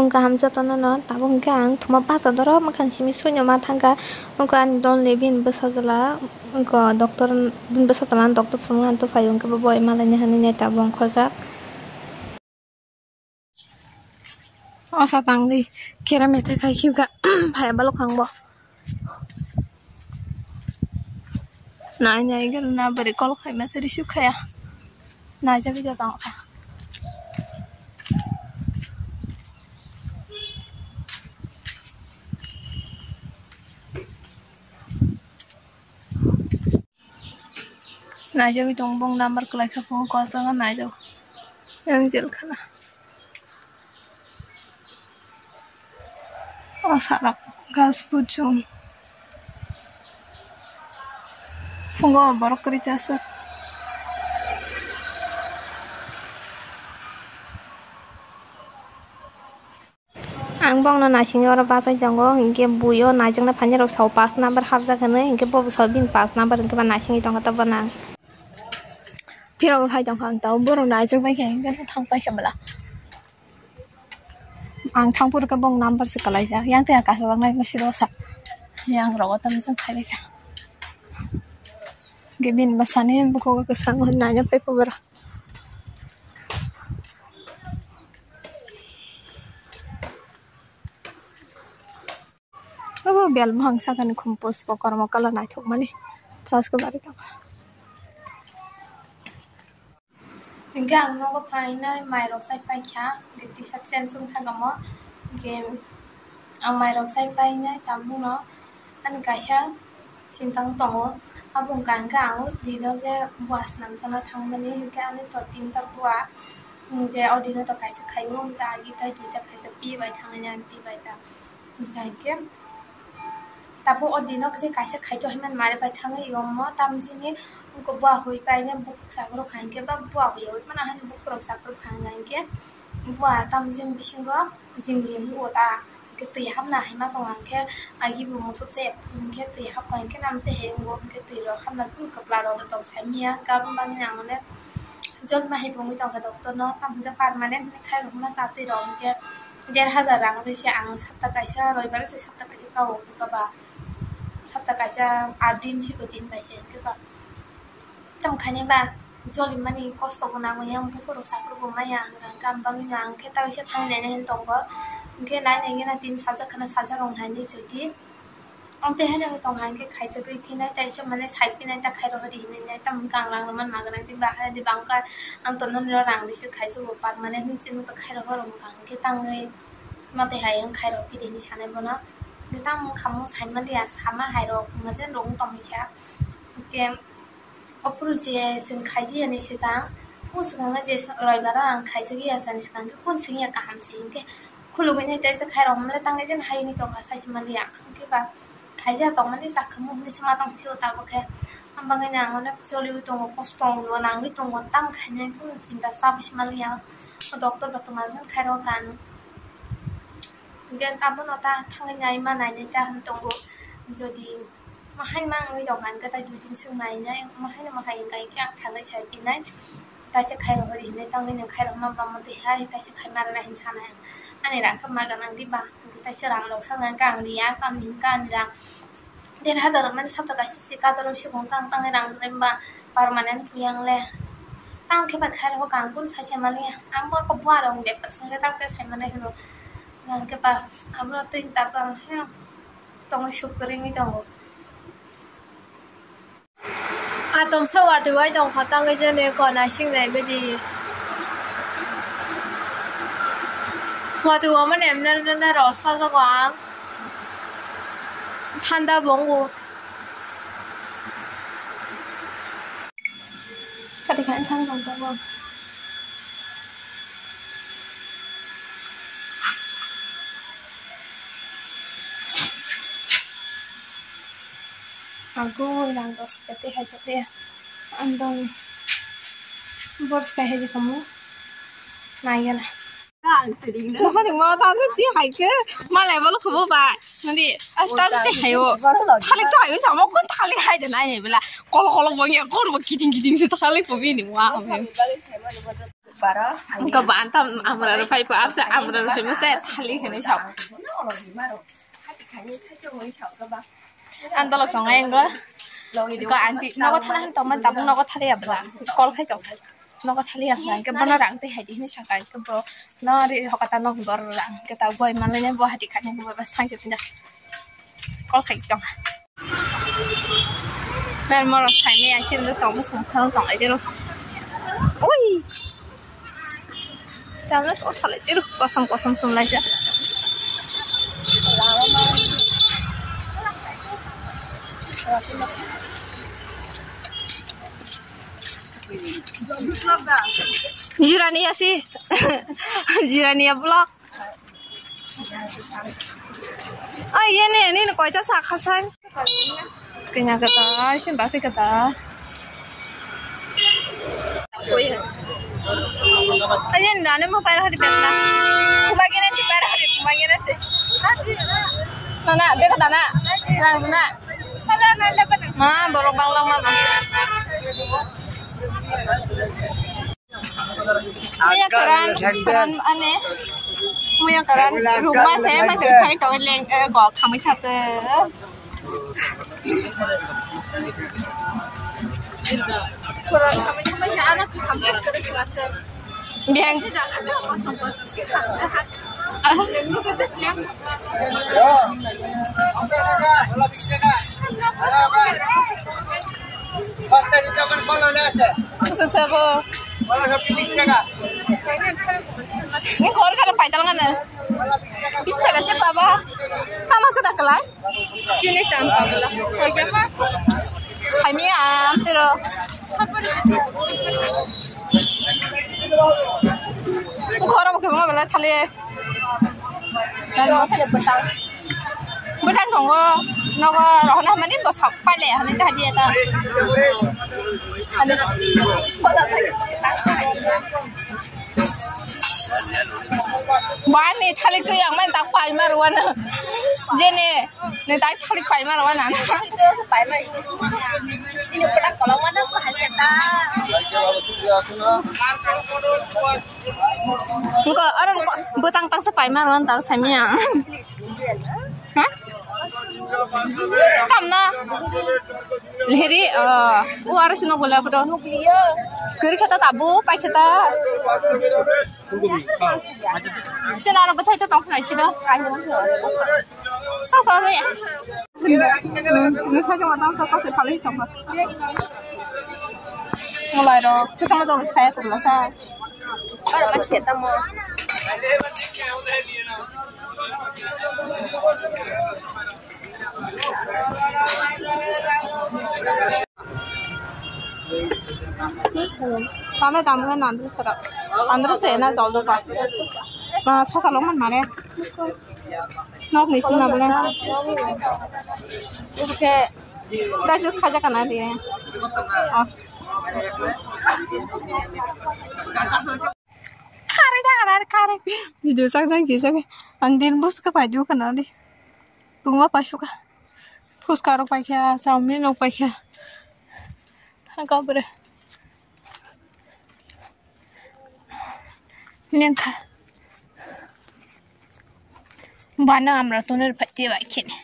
Phung ka hamza tono no tabung ka ang thuma basa doro makang simi sunyo ma thangka ungko an don lebin besajala ungko doktor bin besajala doktor phung han to phayung ka boy malanya hananya tabung khoja osa tangli kera mete khai khibga phaya balok hangbo nai nai gal na bari kol khai ma seri su khaya na ja bi ta naja wi tong bong number klai kha phone ko sanga naja yang jel khana o sarap girls food zone phungo borok kri tasa ang bong na nasing ora basai jango ingke buyo najang na phanya rok sau pass number habja khane ingke bob sau bin pass number ingke ba nasing tong ta banang Pero hai dong hang tao boro nai jeng bai keng kan thang pai khabala ang thang pur ka bong number se kalai ja yang te ka sa nai ma siro sa yang ro tam jang khai bai ka gebin basane buko ka sang hon na ja pe po boro abo bel bhang sa kan khumpos pokor ma kala nai thok mani plus ko bari ta Hingga ang nogo paina mai rok sai pai kya giti sat sen sung thagamo game ang mai rok sai pai na tamu no an kaisa cintang tongo abung kan ka ang di do je buas nam sana thang mani hingga ani to tin ta bua ge odino to kaisa khayu ka gi ta du ta kaisa pi bai thang nya pi bai ta kai ke tabu odino ke kaisa khai to himan mare bai thang yom mo tam jini ko bua hoi pai ne buk sakro khan ke ba bua hoi mana han buk ro sakro khan ngai ke bua tam jin bisingo jingling o ta ke ti ham na hai ma tong ang ke agi bu mo che ke ti hap kai ke nam te he ngo ke ti ro ham na ku kapla ro to sai mia ka ba nyang ne jol ma hai bu mi tong ka doctor no tam ga permanent ne khai ro ma sa ti ro ke 1,000 rang ri se ang sapta kaisa roi bar se sapta kaisa ka o ka ba sapta kaisa adin si ko tin bai se ke ba tam khane ba joli mani kosto na mo yang buko ro sakro bo ma yang kam bang yang ke ta se thang ne ne hen tong ba ke nai ne na 3,000 khana 1,000 rong hai ni jodi amte ha jang tong han ke khai se goi phi na tai se mane sai phi na ta khai ro ri ne ne tam kang lang man ma ga ti ba ha di bang ka ang ton non ro rang ri se khai su par mane hin chin ta khai ro ro kang ke tang ngai ma te hai ang khai ro pi de ni chane bo na ke tam khamo sai ma dia sama hai ro ma jen rong tong kya ke opuru je sing khai ji ani se ka u sing na je roi bara ang khai ji ya san se ka ke kon sing ya ka ham sing ke khulu gai ne tai se khai ro mle tang ne jen hai ni tong ka sai se ma lia ke ba khai ja tong mani sa khamo ni se ma tong chi ta bo ke am bang ne ang ne joli tong ko stong lo nang ni tong ko tam khai ne ku jin da sa bi se ma lia doctor ba to ma jen khai ro kan gen ta bo no ta thang ngai ma nai ne ta han tong go jodi ma hai mang ngai dong han ka ta du tin sung nai na ma hai na ma hai ngai kya thang ngai chai pin nai ta se khai ro ri ne tang ne khai ro ma ba ma te hai ta se khai ma ra hin cha na ani ra ka ma ga nang ti ba ta se rang lo sang ngang kang ri ya tam nin ka ni ra 1,000 man sab ta ka se ka ta ro se bong kang tang rang rem ba permanent puyang le tang ke ba khai ro kang kun sa che ma le am ba ko bwa rong de par sang ta ke sai ma ne no ngang ke ba am ra tin ta ba he tong shukri ni tong Tom sau ở tuổi đồng họ tăng cái chân này còn là sinh này bây giờ hoa tuổi mà em nên rõ sao cho quá thanh đa bóng của cái này anh sang đồng tao không aku lang dos kete hai jate andong bors ka hai kamu nai gana nó thì mà tao nó tí hai cái mà lại vẫn không có bài nanti asal tu hayo thalik tu hayo sama kon thalik hai dan ai bela kol bangya kon ba kiting se thalik po bini wa ka bantam amra ro phai pa apsa amra ro phai mase thalik khane chau an tolo kong ai go ko anti no ko thalan to man tabung no ko thali abla kol khai to nó có thali ang ke bono rang te hai di ni sakai ke bo no ri hokata no bor rang ke ta boy man le bo hati khan ne bo bas thang pinda kol khai tong mer moro sai ne asin do song song thang tong ai lo ui ta nó có sale ti lo kosong sum lai ja Jirania sih, Jirania blog. Oh iya nih, ini kau itu sakasan. Kenya kata, sih pasti kata. Aja nih, mau parah di mana? Kumagiran di parah di kumagiran di. Nana, dia kata nana, nana. Mah, borong banglang mah. Muya keran aneh, muya keran rumah saya mah terkait dengan leng gok kami kata. Keran kami cuma anak kami kata. Biang. Siapa? Ini kor kalau paital kan? Bisa tak siapa apa? Sama sudah kelai? Sini cantik lah. Bagaimana? Saya am terus. Kor apa kemana bela thali? Betul kong ko, naga rohna mani bos apa le? Hani dah dia ta. Bani thalik tu yang main tak pai maruan. Jene, ni tak thalik pai maruan ana. Itu pai mai. Ini pedak kalau mana tu hari ta. Engko orang betang-tang sepai maruan tak samia. Hah? Tamna. Lehri harus no bola pada kiri kata tabu pai kata cenar betul itu tong nasi dah sah ya ini saja matang sah paling sama mulai dah kesama jauh saya terasa orang masih tamu Tane tamu kan andro sena jauh dah. Nah, sasalong mana ya? Nok nih sih nabla. Oke, dah sih kaja kan dia. Kare jangan kare. Video sang kisah ke. Andin bus ke baju kan nanti. Tunggu apa suka? Bus karo pakai saumi nok pakai. Agak ber. Nengka. Bana amra tuner pati baik ni.